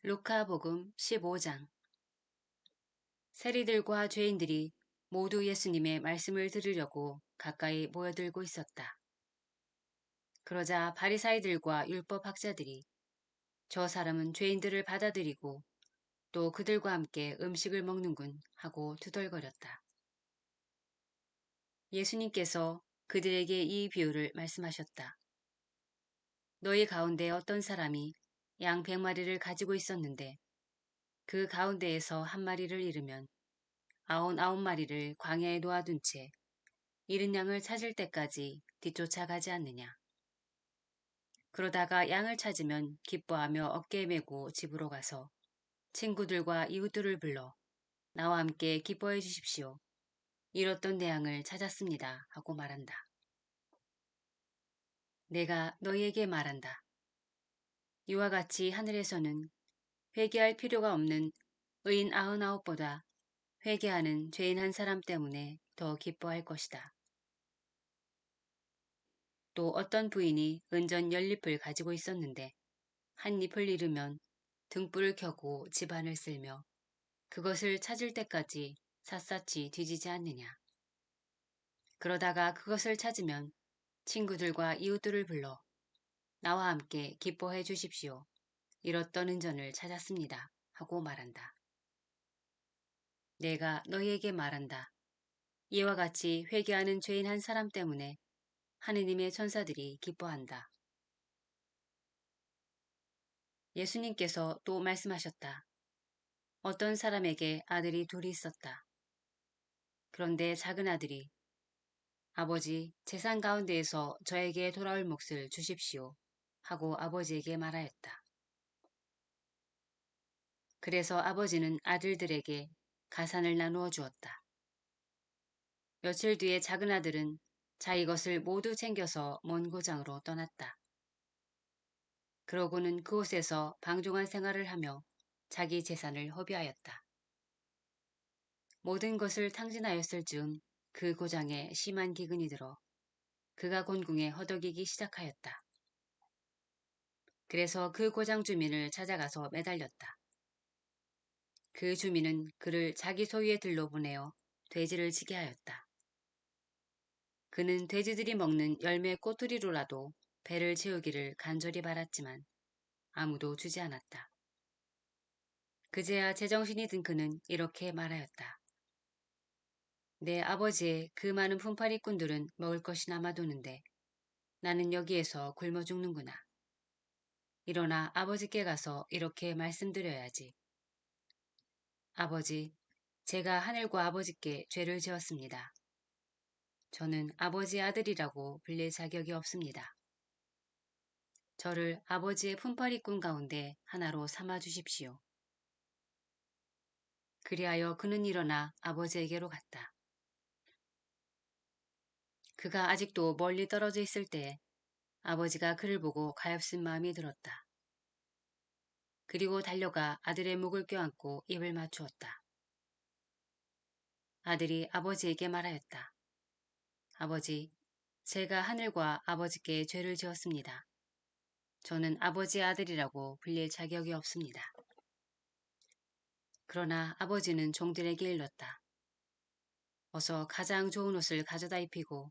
루카복음 15장. 세리들과 죄인들이 모두 예수님의 말씀을 들으려고 가까이 모여들고 있었다. 그러자 바리사이들과 율법학자들이 저 사람은 죄인들을 받아들이고 또 그들과 함께 음식을 먹는군 하고 투덜거렸다. 예수님께서 그들에게 이 비유를 말씀하셨다. 너희 가운데 어떤 사람이 양 100마리를 가지고 있었는데 그 가운데에서 한 마리를 잃으면 99마리를 광야에 놓아둔 채 잃은 양을 찾을 때까지 뒤쫓아가지 않느냐. 그러다가 양을 찾으면 기뻐하며 어깨에 메고 집으로 가서 친구들과 이웃들을 불러 나와 함께 기뻐해 주십시오. 잃었던 내 양을 찾았습니다. 하고 말한다. 내가 너희에게 말한다. 이와 같이 하늘에서는 회개할 필요가 없는 의인 99보다 회개하는 죄인 한 사람 때문에 더 기뻐할 것이다. 또 어떤 부인이 은전 10잎을 가지고 있었는데 한 잎을 잃으면 등불을 켜고 집안을 쓸며 그것을 찾을 때까지 샅샅이 뒤지지 않느냐. 그러다가 그것을 찾으면 친구들과 이웃들을 불러 나와 함께 기뻐해 주십시오. 잃었던 은전을 찾았습니다. 하고 말한다. 내가 너희에게 말한다. 이와 같이 회개하는 죄인 한 사람 때문에 하느님의 천사들이 기뻐한다. 예수님께서 또 말씀하셨다. 어떤 사람에게 아들이 둘이 있었다. 그런데 작은 아들이 아버지, 재산 가운데에서 저에게 돌아올 몫을 주십시오. 하고 아버지에게 말하였다. 그래서 아버지는 아들들에게 가산을 나누어 주었다. 며칠 뒤에 작은 아들은 자기 것을 모두 챙겨서 먼 고장으로 떠났다. 그러고는 그곳에서 방종한 생활을 하며 자기 재산을 허비하였다. 모든 것을 탕진하였을 즈음 그 고장에 심한 기근이 들어 그가 곤궁에 허덕이기 시작하였다. 그래서 그 고장 주민을 찾아가서 매달렸다. 그 주민은 그를 자기 소유의 들로 보내어 돼지를 치게 하였다. 그는 돼지들이 먹는 열매 꼬투리로라도 배를 채우기를 간절히 바랐지만 아무도 주지 않았다. 그제야 제정신이 든 그는 이렇게 말하였다. 내 아버지의 그 많은 품팔이꾼들은 먹을 것이 남아도는데 나는 여기에서 굶어 죽는구나. 일어나 아버지께 가서 이렇게 말씀드려야지. 아버지, 제가 하늘과 아버지께 죄를 지었습니다. 저는 아버지의 아들이라고 불릴 자격이 없습니다. 저를 아버지의 품팔이꾼 가운데 하나로 삼아 주십시오. 그리하여 그는 일어나 아버지에게로 갔다. 그가 아직도 멀리 떨어져 있을 때에 아버지가 그를 보고 가엾은 마음이 들었다. 그리고 달려가 아들의 목을 껴안고 입을 맞추었다. 아들이 아버지에게 말하였다. 아버지, 제가 하늘과 아버지께 죄를 지었습니다. 저는 아버지의 아들이라고 불릴 자격이 없습니다. 그러나 아버지는 종들에게 일렀다. 어서 가장 좋은 옷을 가져다 입히고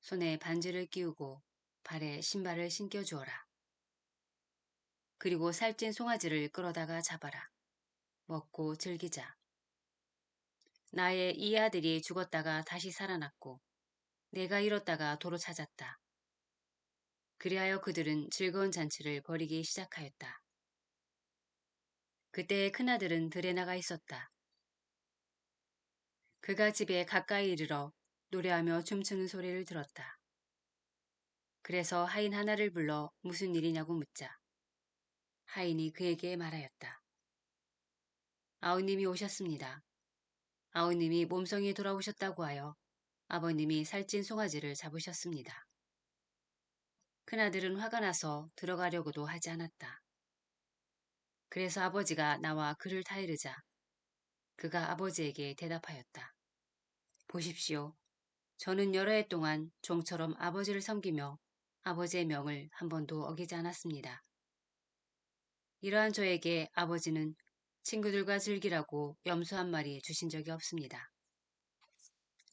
손에 반지를 끼우고 발에 신발을 신겨 주어라. 그리고 살찐 송아지를 끌어다가 잡아라. 먹고 즐기자. 나의 이 아들이 죽었다가 다시 살아났고 내가 잃었다가 도로 찾았다. 그리하여 그들은 즐거운 잔치를 벌이기 시작하였다. 그때 큰아들은 들에 나가 있었다. 그가 집에 가까이 이르러 노래하며 춤추는 소리를 들었다. 그래서 하인 하나를 불러 무슨 일이냐고 묻자 하인이 그에게 말하였다. 아우님이 오셨습니다. 아우님이 몸성이 돌아오셨다고 하여 아버님이 살찐 송아지를 잡으셨습니다. 큰아들은 화가 나서 들어가려고도 하지 않았다. 그래서 아버지가 나와 그를 타이르자 그가 아버지에게 대답하였다. 보십시오. 저는 여러 해 동안 종처럼 아버지를 섬기며 아버지의 명을 한 번도 어기지 않았습니다. 이러한 저에게 아버지는 친구들과 즐기라고 염소 한 마리 주신 적이 없습니다.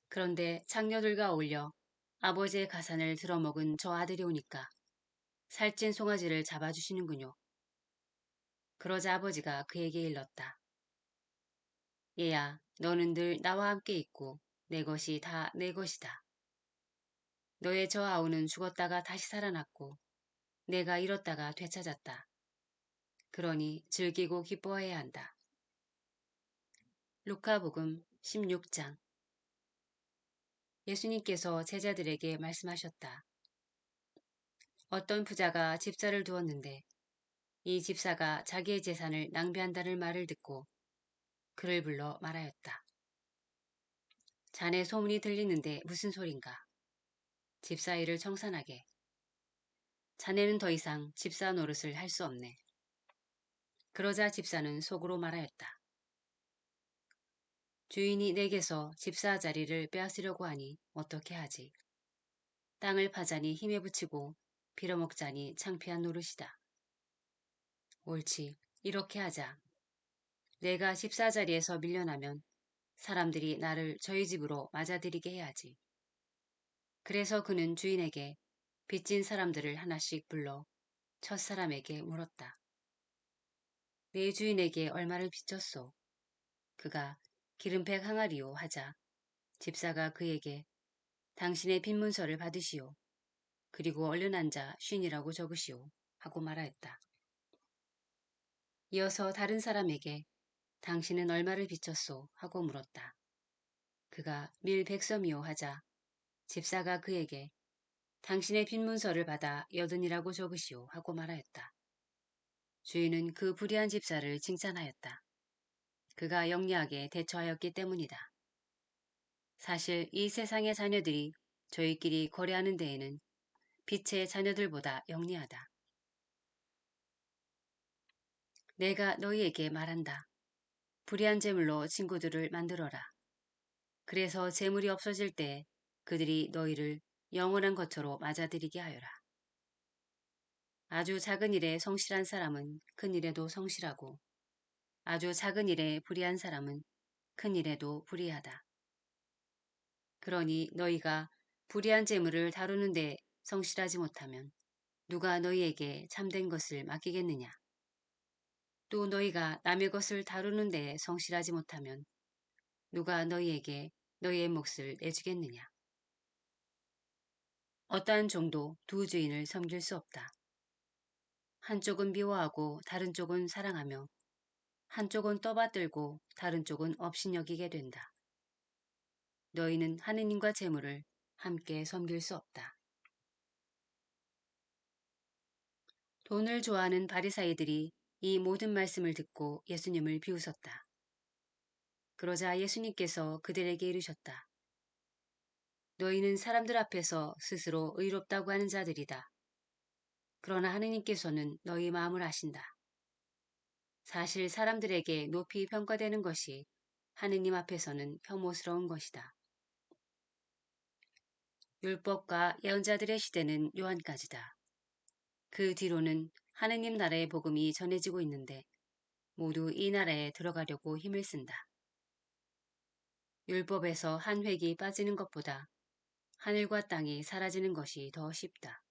그런데 장녀들과 어울려 아버지의 가산을 들어먹은 저 아들이 오니까 살찐 송아지를 잡아주시는군요. 그러자 아버지가 그에게 일렀다. 얘야, 너는 늘 나와 함께 있고 내 것이 다 내 것이다. 너의 저 아우는 죽었다가 다시 살아났고 내가 잃었다가 되찾았다. 그러니 즐기고 기뻐해야 한다. 루카복음 16장. 예수님께서 제자들에게 말씀하셨다. 어떤 부자가 집사를 두었는데 이 집사가 자기의 재산을 낭비한다는 말을 듣고 그를 불러 말하였다. 자네 소문이 들리는데 무슨 소린가? 집사 일을 청산하게. 자네는 더 이상 집사 노릇을 할 수 없네. 그러자 집사는 속으로 말하였다. 주인이 내게서 집사 자리를 빼앗으려고 하니 어떻게 하지? 땅을 파자니 힘에 부치고 빌어먹자니 창피한 노릇이다. 옳지, 이렇게 하자. 내가 집사 자리에서 밀려나면 사람들이 나를 저희 집으로 맞아들이게 해야지. 그래서 그는 주인에게 빚진 사람들을 하나씩 불러 첫사람에게 물었다. 내 주인에게 얼마를 빚졌소? 그가 기름팩 항아리요 하자 집사가 그에게 당신의 빚문서를 받으시오. 그리고 얼른 앉아 쉰이라고 적으시오. 하고 말하였다. 이어서 다른 사람에게 당신은 얼마를 빚졌소? 하고 물었다. 그가 밀 100섬이요 하자 집사가 그에게 당신의 빚문서를 받아 80이라고 적으시오. 하고 말하였다. 주인은 그 불의한 집사를 칭찬하였다. 그가 영리하게 대처하였기 때문이다. 사실 이 세상의 자녀들이 저희끼리 거래하는 데에는 빛의 자녀들보다 영리하다. 내가 너희에게 말한다. 불의한 재물로 친구들을 만들어라. 그래서 재물이 없어질 때 그들이 너희를 영원한 것처로 맞아들이게 하여라. 아주 작은 일에 성실한 사람은 큰 일에도 성실하고 아주 작은 일에 불의한 사람은 큰 일에도 불의하다. 그러니 너희가 불의한 재물을 다루는데 성실하지 못하면 누가 너희에게 참된 것을 맡기겠느냐? 또 너희가 남의 것을 다루는 데 성실하지 못하면 누가 너희에게 너희의 몫을 내주겠느냐? 어떠한 종도 두 주인을 섬길 수 없다. 한쪽은 미워하고 다른 쪽은 사랑하며 한쪽은 떠받들고 다른 쪽은 업신여기게 된다. 너희는 하느님과 재물을 함께 섬길 수 없다. 돈을 좋아하는 바리사이들이 이 모든 말씀을 듣고 예수님을 비웃었다. 그러자 예수님께서 그들에게 이르셨다. 너희는 사람들 앞에서 스스로 의롭다고 하는 자들이다. 그러나 하느님께서는 너희 마음을 아신다. 사실 사람들에게 높이 평가되는 것이 하느님 앞에서는 혐오스러운 것이다. 율법과 예언자들의 시대는 요한까지다. 그 뒤로는 하느님 나라의 복음이 전해지고 있는데 모두 이 나라에 들어가려고 힘을 쓴다. 율법에서 한 획이 빠지는 것보다 하늘과 땅이 사라지는 것이 더 쉽다.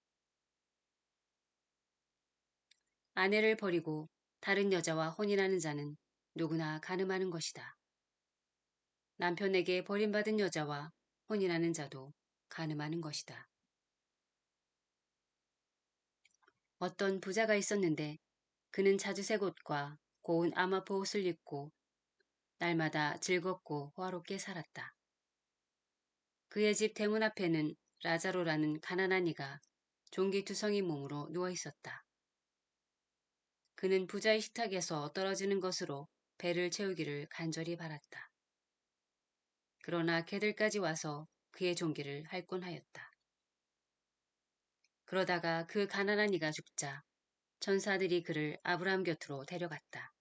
아내를 버리고 다른 여자와 혼인하는 자는 누구나 간음하는 것이다. 남편에게 버림받은 여자와 혼인하는 자도 간음하는 것이다. 어떤 부자가 있었는데 그는 자주색 옷과 고운 아마포 옷을 입고 날마다 즐겁고 호화롭게 살았다. 그의 집 대문 앞에는 라자로라는 가난한 이가 종기투성이 몸으로 누워 있었다. 그는 부자의 식탁에서 떨어지는 것으로 배를 채우기를 간절히 바랐다. 그러나 개들까지 와서 그의 종기를 할곤 하였다. 그러다가 그 가난한 이가 죽자 천사들이 그를 아브라함 곁으로 데려갔다.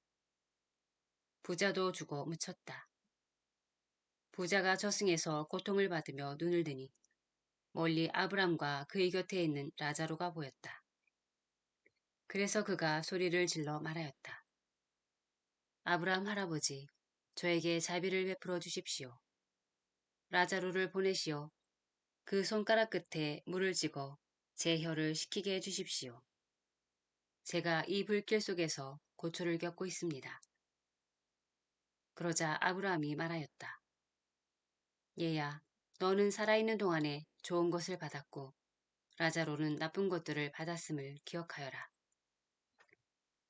부자도 죽어 묻혔다. 부자가 저승에서 고통을 받으며 눈을 드니 멀리 아브람과 그의 곁에 있는 라자로가 보였다. 그래서 그가 소리를 질러 말하였다. 아브라함 할아버지, 저에게 자비를 베풀어 주십시오. 라자로를 보내시어 그 손가락 끝에 물을 찍어 제 혀를 식히게 해주십시오. 제가 이 불길 속에서 고초를 겪고 있습니다. 그러자 아브라함이 말하였다. 얘야, 너는 살아있는 동안에 좋은 것을 받았고 라자로는 나쁜 것들을 받았음을 기억하여라.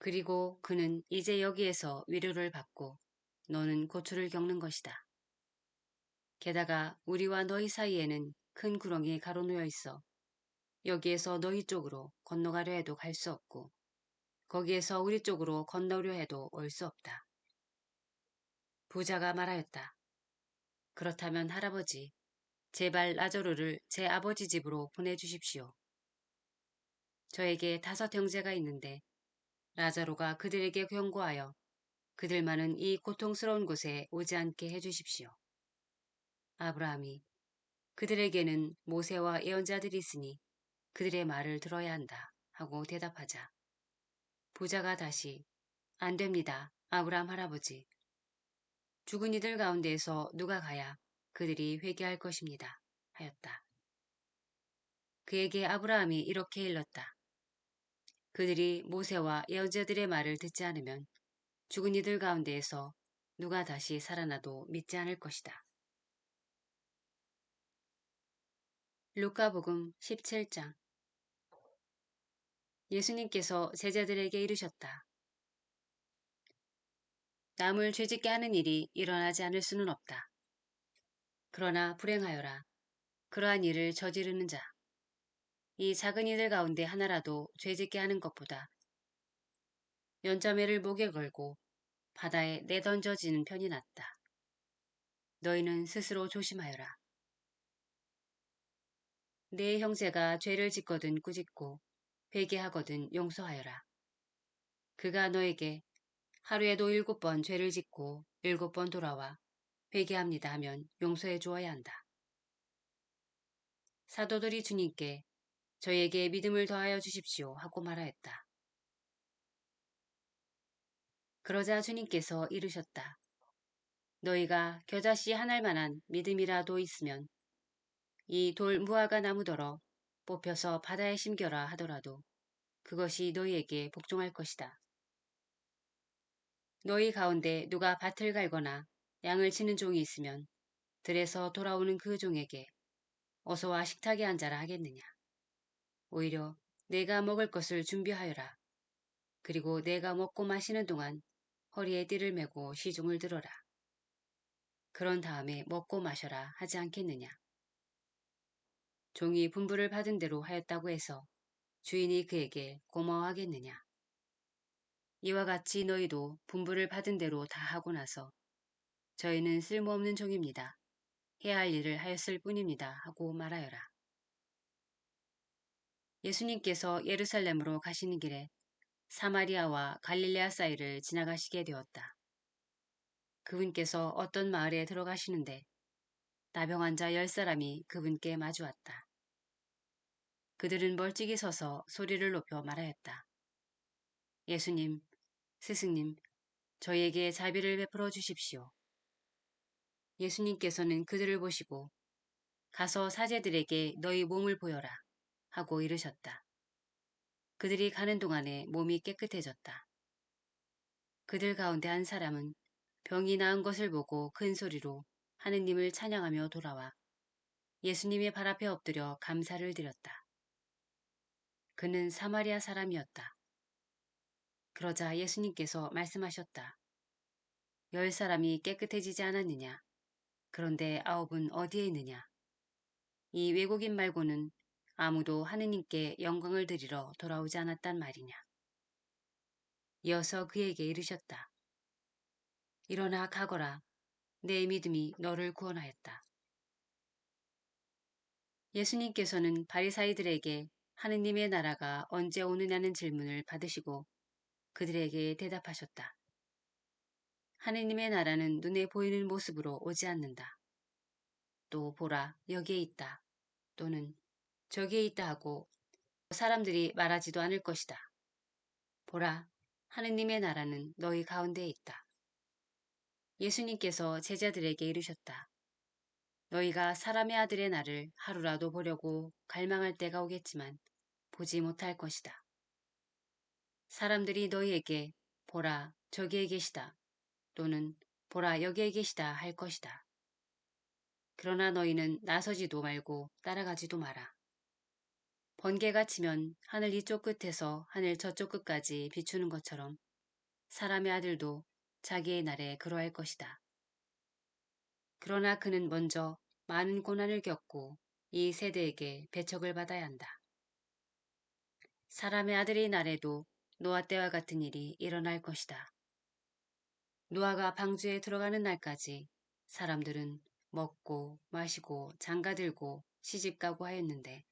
그리고 그는 이제 여기에서 위로를 받고 너는 고초를 겪는 것이다. 게다가 우리와 너희 사이에는 큰 구렁이 가로놓여 있어 여기에서 너희 쪽으로 건너가려 해도 갈 수 없고 거기에서 우리 쪽으로 건너려 해도 올 수 없다. 부자가 말하였다. 그렇다면 할아버지, 제발 라자로를 제 아버지 집으로 보내주십시오. 저에게 5 형제가 있는데 라자로가 그들에게 경고하여 그들만은 이 고통스러운 곳에 오지 않게 해주십시오. 아브라함이 그들에게는 모세와 예언자들이 있으니 그들의 말을 들어야 한다 하고 대답하자 부자가 다시 안 됩니다. 아브라함 할아버지. 죽은 이들 가운데에서 누가 가야 그들이 회개할 것입니다. 하였다. 그에게 아브라함이 이렇게 일렀다. 그들이 모세와 예언자들의 말을 듣지 않으면 죽은 이들 가운데에서 누가 다시 살아나도 믿지 않을 것이다. 루카복음 17장. 예수님께서 제자들에게 이르셨다. 남을 죄짓게 하는 일이 일어나지 않을 수는 없다. 그러나 불행하여라. 그러한 일을 저지르는 자. 이 작은 이들 가운데 하나라도 죄짓게 하는 것보다 연자매를 목에 걸고 바다에 내던져지는 편이 낫다. 너희는 스스로 조심하여라. 네 형제가 죄를 짓거든 꾸짖고 회개하거든 용서하여라. 그가 너에게 하루에도 7번 죄를 짓고 7번 돌아와 회개합니다 하면 용서해 주어야 한다. 사도들이 주님께 저에게 믿음을 더하여 주십시오 하고 말하였다. 그러자 주님께서 이르셨다. 너희가 겨자씨 한 알만한 믿음이라도 있으면 이 돌 무화과 나무더러 뽑혀서 바다에 심겨라 하더라도 그것이 너희에게 복종할 것이다. 너희 가운데 누가 밭을 갈거나 양을 치는 종이 있으면 들에서 돌아오는 그 종에게 어서와 식탁에 앉아라 하겠느냐. 오히려 내가 먹을 것을 준비하여라. 그리고 내가 먹고 마시는 동안 허리에 띠를 메고 시중을 들어라. 그런 다음에 먹고 마셔라 하지 않겠느냐. 종이 분부를 받은 대로 하였다고 해서 주인이 그에게 고마워하겠느냐. 이와 같이 너희도 분부를 받은 대로 다 하고 나서 저희는 쓸모없는 종입니다. 해야 할 일을 하였을 뿐입니다. 하고 말하여라. 예수님께서 예루살렘으로 가시는 길에 사마리아와 갈릴레아 사이를 지나가시게 되었다. 그분께서 어떤 마을에 들어가시는데 나병 환자 10사람이 그분께 마주왔다. 그들은 멀찍이 서서 소리를 높여 말하였다. 예수님, 스승님, 저희에게 자비를 베풀어 주십시오. 예수님께서는 그들을 보시고 가서 사제들에게 너희 몸을 보여라 하고 이르셨다. 그들이 가는 동안에 몸이 깨끗해졌다. 그들 가운데 한 사람은 병이 나은 것을 보고 큰 소리로 하느님을 찬양하며 돌아와 예수님의 발 앞에 엎드려 감사를 드렸다. 그는 사마리아 사람이었다. 그러자 예수님께서 말씀하셨다. 10사람이 깨끗해지지 않았느냐? 그런데 9은 어디에 있느냐? 이 외국인 말고는 아무도 하느님께 영광을 드리러 돌아오지 않았단 말이냐. 이어서 그에게 이르셨다. 일어나 가거라. 내 믿음이 너를 구원하였다. 예수님께서는 바리사이들에게 하느님의 나라가 언제 오느냐는 질문을 받으시고 그들에게 대답하셨다. 하느님의 나라는 눈에 보이는 모습으로 오지 않는다. 또 보라, 여기에 있다. 또는 저기에 있다 하고 사람들이 말하지도 않을 것이다. 보라, 하느님의 나라는 너희 가운데에 있다. 예수님께서 제자들에게 이르셨다. 너희가 사람의 아들의 날을 하루라도 보려고 갈망할 때가 오겠지만 보지 못할 것이다. 사람들이 너희에게 보라, 저기에 계시다. 또는 보라, 여기에 계시다 할 것이다. 그러나 너희는 나서지도 말고 따라가지도 마라. 번개가 치면 하늘 이쪽 끝에서 하늘 저쪽 끝까지 비추는 것처럼 사람의 아들도 자기의 날에 그러할 것이다. 그러나 그는 먼저 많은 고난을 겪고 이 세대에게 배척을 받아야 한다. 사람의 아들의 날에도 노아 때와 같은 일이 일어날 것이다. 노아가 방주에 들어가는 날까지 사람들은 먹고 마시고 장가들고 시집가고 하였는데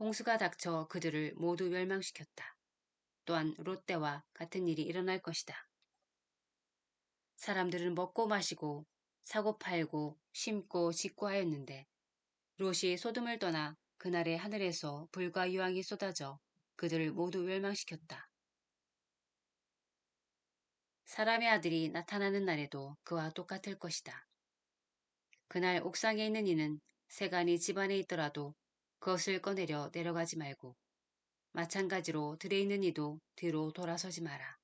홍수가 닥쳐 그들을 모두 멸망시켰다. 또한 롯 때와 같은 일이 일어날 것이다. 사람들은 먹고 마시고 사고 팔고 심고 짓고 하였는데 롯이 소돔을 떠나 그날에 하늘에서 불과 유황이 쏟아져 그들을 모두 멸망시켰다. 사람의 아들이 나타나는 날에도 그와 똑같을 것이다. 그날 옥상에 있는 이는 세간이 집안에 있더라도 그것을 꺼내려 내려가지 말고 마찬가지로 들에 있는 이도 뒤로 돌아서지 마라.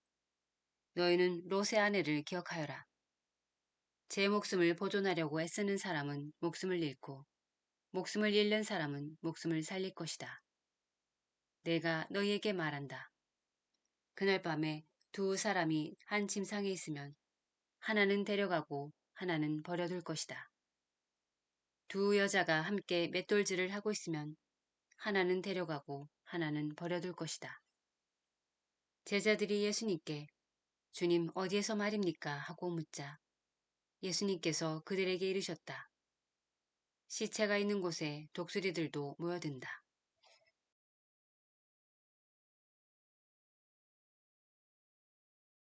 너희는 롯의 아내를 기억하여라. 제 목숨을 보존하려고 애쓰는 사람은 목숨을 잃고 목숨을 잃는 사람은 목숨을 살릴 것이다. 내가 너희에게 말한다. 그날 밤에 두 사람이 한 침상에 있으면 하나는 데려가고 하나는 버려둘 것이다. 두 여자가 함께 맷돌질을 하고 있으면 하나는 데려가고 하나는 버려둘 것이다. 제자들이 예수님께 주님 어디에서 말입니까? 하고 묻자 예수님께서 그들에게 이르셨다. 시체가 있는 곳에 독수리들도 모여든다.